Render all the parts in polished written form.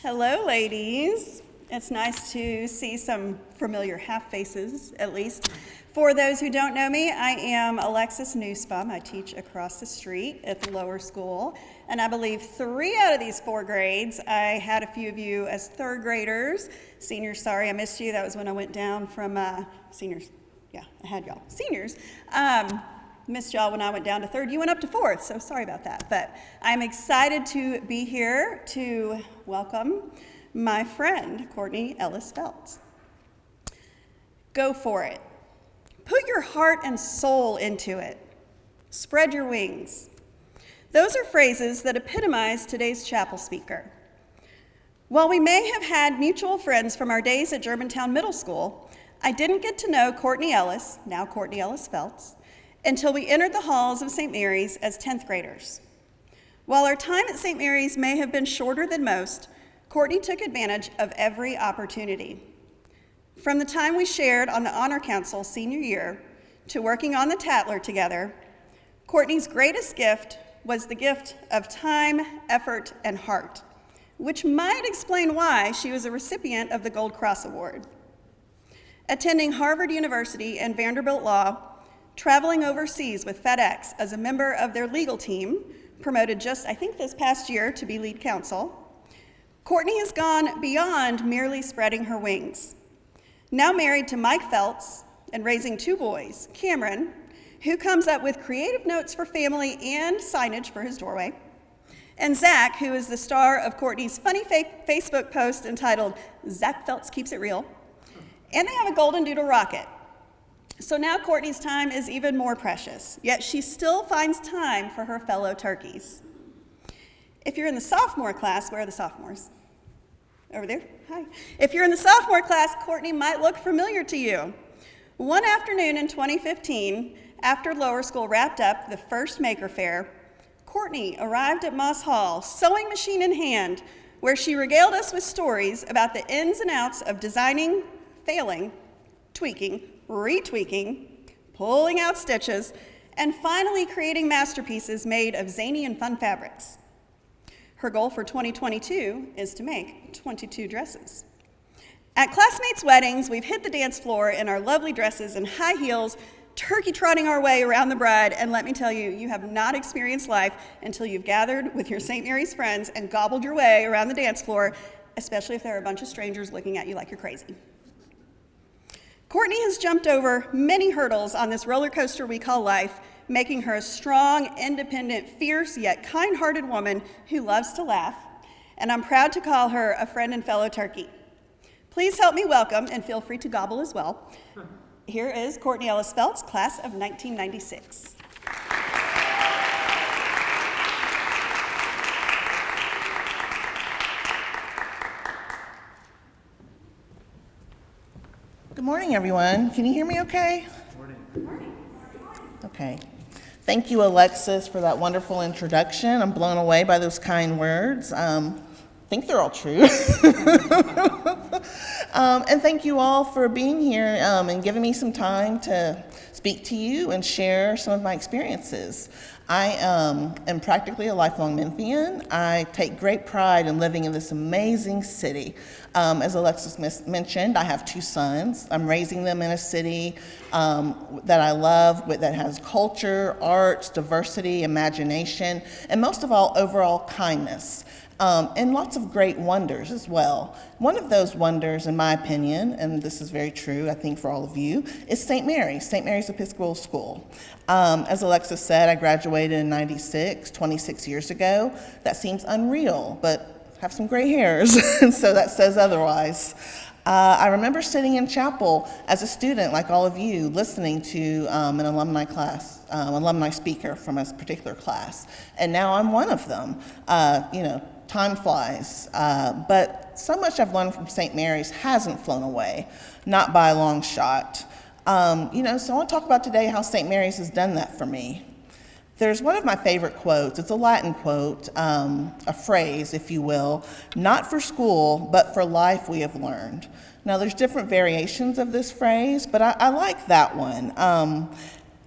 Hello, ladies. It's nice to see some familiar half faces, at least. For those who don't know me, I am Alexis Newsbaum. I teach across the street at the lower school, and I believe 3 out of these 4 grades, I had a few of you as 3rd graders. Seniors, sorry I missed you. That was when I went down from seniors. Yeah, I had y'all. Seniors. Missed y'all when I went down to 3rd. You went up to 4th, so sorry about that. But I'm excited to be here to welcome my friend, Courtney Ellis Feltz. Go for it. Put your heart and soul into it. Spread your wings. Those are phrases that epitomize today's chapel speaker. While we may have had mutual friends from our days at Germantown Middle School, I didn't get to know Courtney Ellis, now Courtney Ellis Feltz, until we entered the halls of St. Mary's as 10th graders. While our time at St. Mary's may have been shorter than most, Courtney took advantage of every opportunity. From the time we shared on the Honor Council senior year to working on the Tatler together, Courtney's greatest gift was the gift of time, effort, and heart, which might explain why she was a recipient of the Gold Cross Award. Attending Harvard University and Vanderbilt Law, traveling overseas with FedEx as a member of their legal team, promoted just, I think, this past year to be lead counsel, Courtney has gone beyond merely spreading her wings. Now married to Mike Feltz and raising 2 boys, Cameron, who comes up with creative notes for family and signage for his doorway, and Zach, who is the star of Courtney's funny Facebook post entitled, "Zach Feltz Keeps It Real," and they have a golden doodle rocket. So now Courtney's time is even more precious, yet she still finds time for her fellow turkeys. If you're in the sophomore class, where are the sophomores? Over there? Hi. If you're in the sophomore class, Courtney might look familiar to you. One afternoon in 2015, after lower school wrapped up the first Maker Faire, Courtney arrived at Moss Hall, sewing machine in hand, where she regaled us with stories about the ins and outs of designing, failing, tweaking, retweaking, pulling out stitches, and finally creating masterpieces made of zany and fun fabrics. Her goal for 2022 is to make 22 dresses. At classmates' weddings, we've hit the dance floor in our lovely dresses and high heels, turkey trotting our way around the bride, and let me tell you, you have not experienced life until you've gathered with your St. Mary's friends and gobbled your way around the dance floor, especially if there are a bunch of strangers looking at you like you're crazy. Courtney has jumped over many hurdles on this roller coaster we call life, making her a strong, independent, fierce, yet kind-hearted woman who loves to laugh, and I'm proud to call her a friend and fellow turkey. Please help me welcome, and feel free to gobble as well. Here is Courtney Ellis Feltz, class of 1996. Good morning, everyone. Can you hear me okay? Good morning. Okay. Thank you, Alexis, for that wonderful introduction. I'm blown away by those kind words. I think they're all true. And thank you all for being here and giving me some time to speak to you and share some of my experiences. I am practically a lifelong Memphian. I take great pride in living in this amazing city. As Alexis mentioned, I have 2 sons. I'm raising them in a city that I love, that has culture, arts, diversity, imagination, and most of all, overall kindness. And lots of great wonders as well. One of those wonders, in my opinion, and this is very true, I think, for all of you, is St. Mary's Episcopal School. As Alexis said, I graduated in 96, 26 years ago. That seems unreal, but I have some gray hairs, and so that says otherwise. I remember sitting in chapel as a student, like all of you, listening to an alumni speaker from a particular class, and now I'm one of them. Time flies, but so much I've learned from St. Mary's hasn't flown away, not by a long shot. So I want to talk about today how St. Mary's has done that for me. There's one of my favorite quotes. It's a Latin quote, a phrase, if you will, "Not for school, but for life we have learned." Now, there's different variations of this phrase, but I like that one.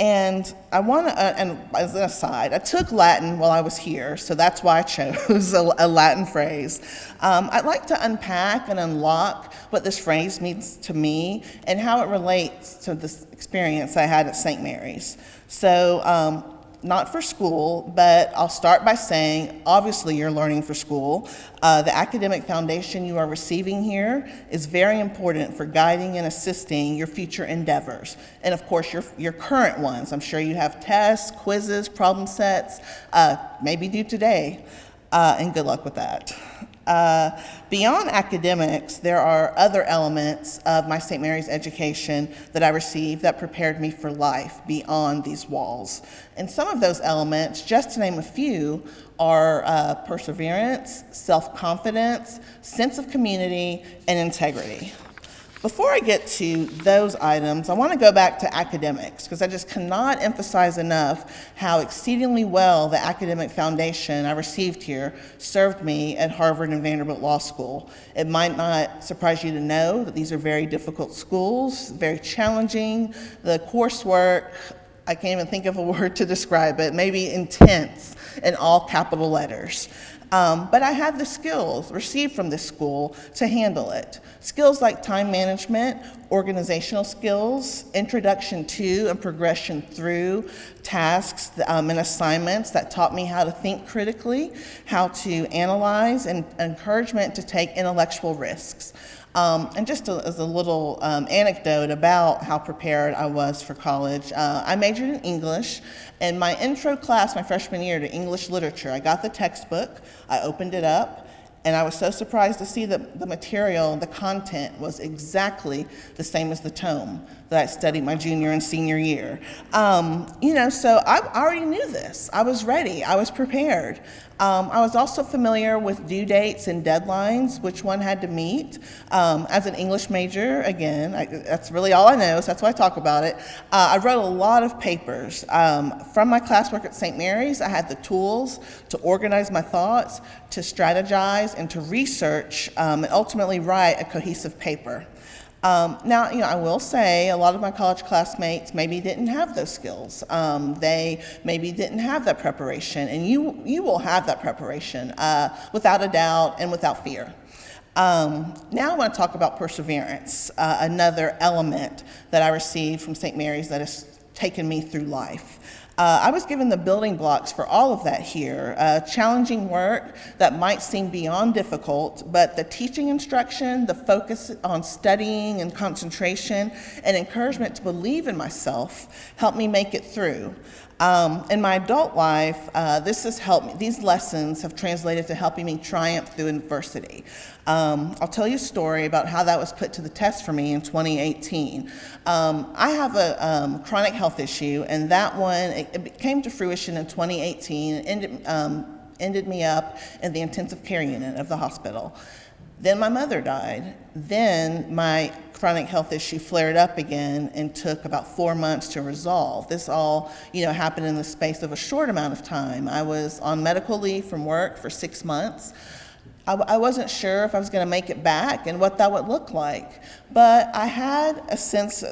And I want to, and as an aside, I took Latin while I was here, so that's why I chose a Latin phrase. I'd like to unpack and unlock what this phrase means to me and how it relates to this experience I had at St. Mary's. So, not for school, but I'll start by saying, obviously you're learning for school. The academic foundation you are receiving here is very important for guiding and assisting your future endeavors. And of course, your current ones. I'm sure you have tests, quizzes, problem sets, maybe due today, and good luck with that. Beyond academics, there are other elements of my St. Mary's education that I received that prepared me for life beyond these walls. And some of those elements, just to name a few, are perseverance, self-confidence, sense of community, and integrity. Before I get to those items, I want to go back to academics because I just cannot emphasize enough how exceedingly well the academic foundation I received here served me at Harvard and Vanderbilt Law School. It might not surprise you to know that these are very difficult schools, very challenging. The coursework, I can't even think of a word to describe it, maybe intense in all capital letters. But I had the skills received from this school to handle it. Skills like time management, organizational skills, introduction to and progression through tasks and assignments that taught me how to think critically, how to analyze, and encouragement to take intellectual risks. And just as a little anecdote about how prepared I was for college, I majored in English. In my intro class, my freshman year to English literature, I got the textbook, I opened it up, and I was so surprised to see that the material, the content was exactly the same as the tome that I studied my junior and senior year. So I already knew this. I was ready. I was prepared. I was also familiar with due dates and deadlines, which one had to meet. As an English major, again, that's really all I know, so that's why I talk about it. I wrote a lot of papers. From my classwork at St. Mary's, I had the tools to organize my thoughts, to strategize, and to research, and ultimately write a cohesive paper. Now, I will say a lot of my college classmates maybe didn't have those skills. They maybe didn't have that preparation, and you will have that preparation without a doubt and without fear. Now I want to talk about perseverance, another element that I received from St. Mary's that has taken me through life. I was given the building blocks for all of that here, challenging work that might seem beyond difficult, but the teaching instruction, the focus on studying and concentration, and encouragement to believe in myself helped me make it through. In my adult life, this has helped me. These lessons have translated to helping me triumph through adversity. I'll tell you a story about how that was put to the test for me in 2018. I have a chronic health issue, and that one, it came to fruition in 2018 and ended me up in the intensive care unit of the hospital. Then my mother died. Then my chronic health issue flared up again and took about 4 months to resolve. This all, happened in the space of a short amount of time. I was on medical leave from work for 6 months. I wasn't sure if I was going to make it back and what that would look like, but I had the sense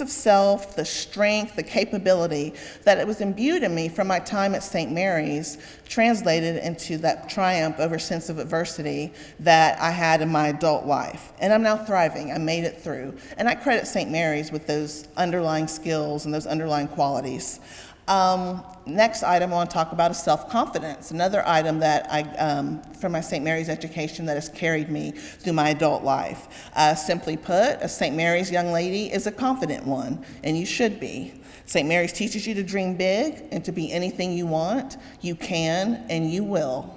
of self, the strength, the capability that it was imbued in me from my time at St. Mary's, translated into that triumph over sense of adversity that I had in my adult life. And I'm now thriving. I made it through. And I credit St. Mary's with those underlying skills and those underlying qualities. Next item I want to talk about is self-confidence, another item that from my St. Mary's education that has carried me through my adult life. Simply put, a St. Mary's young lady is a confident one, and you should be. St. Mary's teaches you to dream big and to be anything you want, you can, and you will.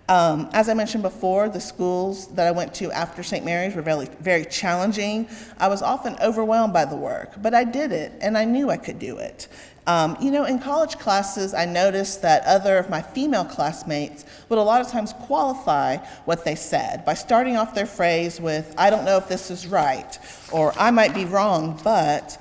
As I mentioned before, the schools that I went to after St. Mary's were very, very challenging. I was often overwhelmed by the work, but I did it, and I knew I could do it. In college classes, I noticed that other of my female classmates would a lot of times qualify what they said by starting off their phrase with, "I don't know if this is right," or "I might be wrong, but,"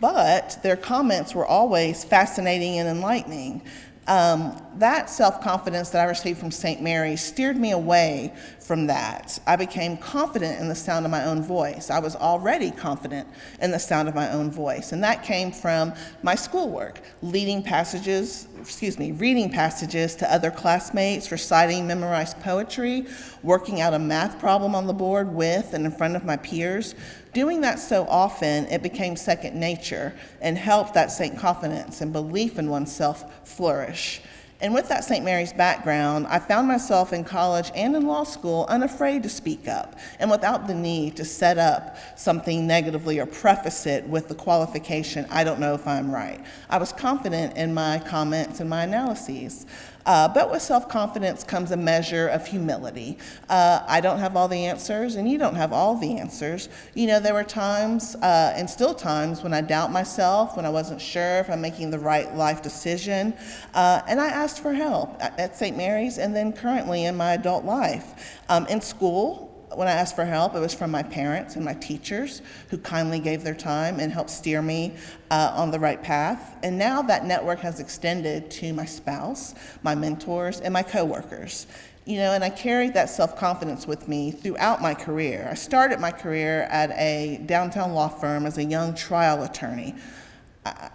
but their comments were always fascinating and enlightening. That self-confidence that I received from St. Mary's steered me away from that. I became confident in the sound of my own voice. I was already confident in the sound of my own voice, and that came from my schoolwork, reading passages to other classmates, reciting memorized poetry, working out a math problem on the board with and in front of my peers. Doing that so often, it became second nature and helped that same confidence and belief in oneself flourish. And with that St. Mary's background, I found myself in college and in law school unafraid to speak up and without the need to set up something negatively or preface it with the qualification, I don't know if I'm right. I was confident in my comments and my analyses. But with self-confidence comes a measure of humility. I don't have all the answers, and you don't have all the answers. You know, there were times, and still times, when I doubt myself, when I wasn't sure if I'm making the right life decision, and I asked for help at St. Mary's and then currently in my adult life. In school, when I asked for help, it was from my parents and my teachers who kindly gave their time and helped steer me on the right path. And now that network has extended to my spouse, my mentors, and my coworkers. You know, and I carried that self-confidence with me throughout my career. I started my career at a downtown law firm as a young trial attorney.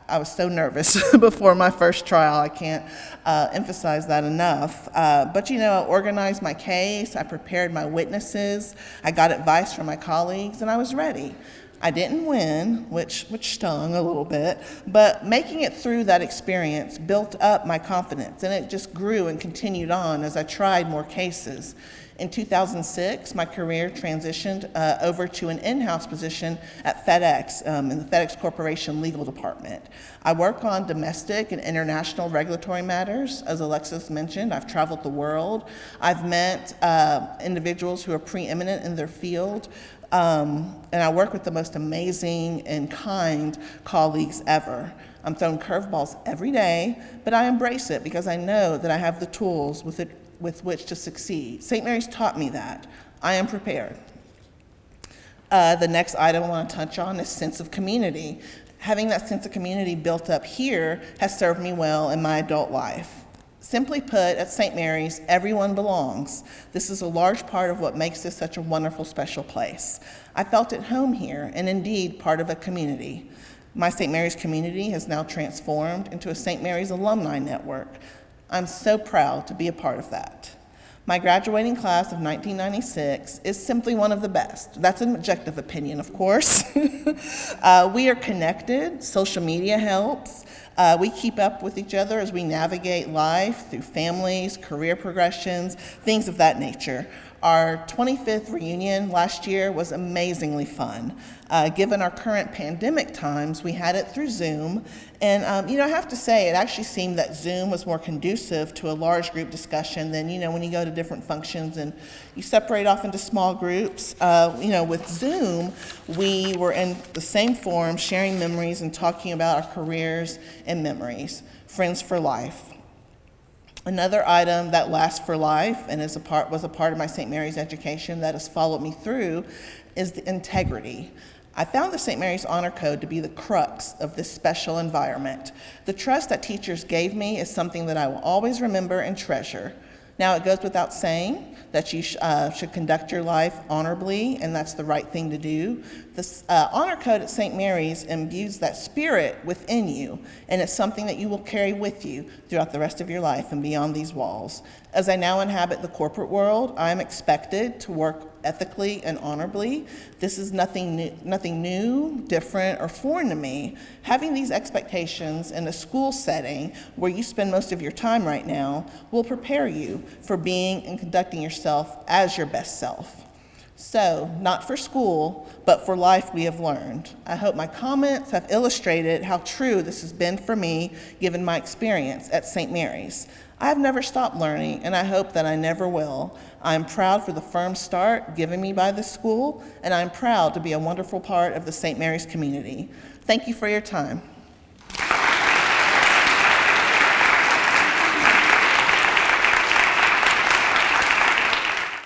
I was so nervous before my first trial. I can't emphasize that enough. But you know, I organized my case, I prepared my witnesses, I got advice from my colleagues, and I was ready. I didn't win, which stung a little bit, but making it through that experience built up my confidence, and it just grew and continued on as I tried more cases. In 2006, my career transitioned over to an in-house position at FedEx in the FedEx Corporation legal department. I work on domestic and international regulatory matters. As Alexis mentioned, I've traveled the world. I've met individuals who are preeminent in their field, and I work with the most amazing and kind colleagues ever. I'm thrown curveballs every day, but I embrace it because I know that I have the tools with which to succeed. St. Mary's taught me that. I am prepared. The next item I want to touch on is sense of community. Having that sense of community built up here has served me well in my adult life. Simply put, at St. Mary's, everyone belongs. This is a large part of what makes this such a wonderful, special place. I felt at home here, and indeed part of a community. My St. Mary's community has now transformed into a St. Mary's alumni network. I'm so proud to be a part of that. My graduating class of 1996 is simply one of the best. That's an objective opinion, of course. We are connected. Social media helps. We keep up with each other as we navigate life through families, career progressions, things of that nature. Our 25th reunion last year was amazingly fun. Given our current pandemic times, we had it through Zoom. And, I have to say, it actually seemed that Zoom was more conducive to a large group discussion than, when you go to different functions and you separate off into small groups. With Zoom, we were in the same forum, sharing memories and talking about our careers and memories. Friends for life. Another item that lasts for life and was a part of my St. Mary's education that has followed me through is the integrity. I found the St. Mary's Honor Code to be the crux of this special environment. The trust that teachers gave me is something that I will always remember and treasure. Now, it goes without saying that you should conduct your life honorably, and that's the right thing to do. The Honor Code at St. Mary's imbues that spirit within you, and it's something that you will carry with you throughout the rest of your life and beyond these walls. As I now inhabit the corporate world, I am expected to work ethically and honorably. This is nothing new, different, or foreign to me. Having these expectations in a school setting where you spend most of your time right now will prepare you for being and conducting yourself as your best self. So, not for school, but for life we have learned. I hope my comments have illustrated how true this has been for me, given my experience at St. Mary's. I have never stopped learning, and I hope that I never will. I am proud for the firm start given me by this school, and I am proud to be a wonderful part of the St. Mary's community. Thank you for your time.